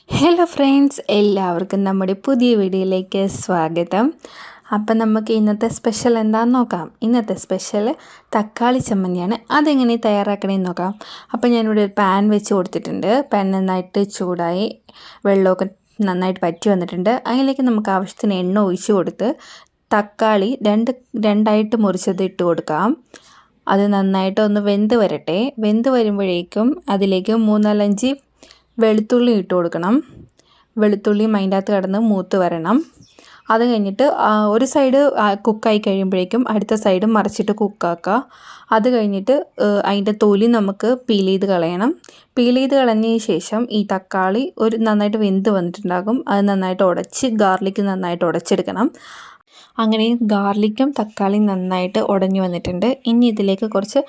Hello friends, എല്ലാവർക്കും നമ്മുടെ പുതിയ വീഡിയോയിലേക്ക് സ്വാഗതം. അപ്പം നമുക്ക് ഇന്നത്തെ സ്പെഷ്യൽ എന്താണെന്ന് നോക്കാം. ഇന്നത്തെ സ്പെഷ്യൽ തക്കാളി ചമ്മന്തിയാണ്. അതെങ്ങനെ തയ്യാറാക്കണമെന്ന് നോക്കാം. അപ്പം ഞാനിവിടെ ഒരു പാൻ വെച്ച് കൊടുത്തിട്ടുണ്ട്. പാൻ നന്നായിട്ട് ചൂടായി വെള്ളമൊക്കെ നന്നായിട്ട് വറ്റി വന്നിട്ടുണ്ട്. അതിലേക്ക് നമുക്ക് ആവശ്യത്തിന് എണ്ണ ഒഴിച്ച് കൊടുത്ത് തക്കാളി രണ്ടായിട്ട് മുറിച്ചത് ഇട്ട് കൊടുക്കാം. അത് നന്നായിട്ട് ഒന്ന് വെന്ത് വരട്ടെ. വെന്ത് വരുമ്പോഴേക്കും അതിലേക്ക് 3-4 വെളുത്തുള്ളി ഇട്ട് കൊടുക്കണം. വെളുത്തുള്ളിയും അതിൻ്റെ അകത്ത് കിടന്ന് മൂത്ത് വരണം. അത് കഴിഞ്ഞിട്ട് ഒരു സൈഡ് കുക്കായി കഴിയുമ്പോഴേക്കും അടുത്ത സൈഡ് മറിച്ചിട്ട് കുക്കാക്കുക. അത് കഴിഞ്ഞിട്ട് അതിൻ്റെ തൊലി നമുക്ക് പീൽ ചെയ്ത് കളയണം. പീൽ ചെയ്ത് കളഞ്ഞതിന് ശേഷം ഈ തക്കാളി നന്നായിട്ട് വെന്ത് വന്നിട്ടുണ്ടാകും. അത് നന്നായിട്ട് ഉടച്ച് ഗാർലിക്ക് നന്നായിട്ട് ഉടച്ചെടുക്കണം. അങ്ങനെ ഗാർലിക്കും തക്കാളിയും നന്നായിട്ട് ഉടഞ്ഞു വന്നിട്ടുണ്ട്. ഇനി ഇതിലേക്ക് കുറച്ച്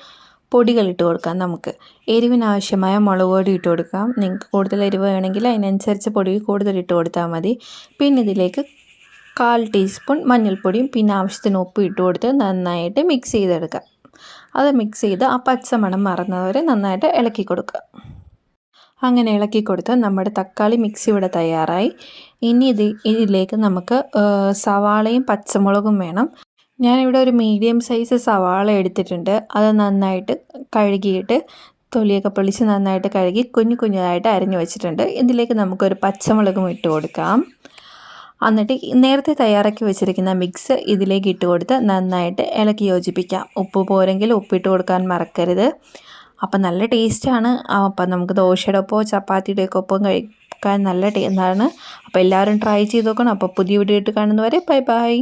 പൊടികൾ ഇട്ട് കൊടുക്കാം. നമുക്ക് എരിവിനാവശ്യമായ മുളക് പൊടി ഇട്ട് കൊടുക്കാം. നിങ്ങൾക്ക് കൂടുതൽ എരിവ് വേണമെങ്കിൽ അതിനനുസരിച്ച് പൊടി കൂടുതൽ ഇട്ട് കൊടുത്താൽ മതി. പിന്നെ ഇതിലേക്ക് 1/4 ടീസ്പൂൺ മഞ്ഞൾപ്പൊടിയും പിന്നെ ആവശ്യത്തിന് ഉപ്പ് ഇട്ട് കൊടുത്ത് നന്നായിട്ട് മിക്സ് ചെയ്തെടുക്കുക. അത് മിക്സ് ചെയ്ത് ആ പച്ചമണം മറന്നവരെ നന്നായിട്ട് ഇളക്കി കൊടുക്കുക. അങ്ങനെ ഇളക്കി കൊടുത്ത് നമ്മുടെ തക്കാളി മിക്സ് ഇവിടെ തയ്യാറായി. ഇനി ഇതിലേക്ക് നമുക്ക് സവാളയും പച്ചമുളകും വേണം. ഞാനിവിടെ ഒരു മീഡിയം സൈസ് സവാള എടുത്തിട്ടുണ്ട്. അത് നന്നായിട്ട് കഴുകിയിട്ട് തൊലിയൊക്കെ പൊളിച്ച് നന്നായിട്ട് കഴുകി കുഞ്ഞു കുഞ്ഞായിട്ട് അരിഞ്ഞു വെച്ചിട്ടുണ്ട്. ഇതിലേക്ക് നമുക്കൊരു പച്ചമുളകും ഇട്ട് കൊടുക്കാം. എന്നിട്ട് നേരത്തെ തയ്യാറാക്കി വെച്ചിരിക്കുന്ന മിക്സ് ഇതിലേക്ക് ഇട്ട് കൊടുത്ത് നന്നായിട്ട് ഇളക്കി യോജിപ്പിക്കാം. ഉപ്പ് പോരെങ്കിൽ ഉപ്പിട്ട് കൊടുക്കാൻ മറക്കരുത്. അപ്പം നല്ല ടേസ്റ്റാണ്. അപ്പം നമുക്ക് ദോശയുടെ ഒപ്പമോ ചപ്പാത്തിയുടെ ഒക്കെ ഒപ്പം കഴിക്കാൻ നല്ല ടേസ്റ്റാണ്. അപ്പോൾ എല്ലാവരും ട്രൈ ചെയ്ത് നോക്കണം. അപ്പോൾ പുതിയ വീഡിയോ ഇട്ട് കാണുന്നവരെ ബൈ ബൈ.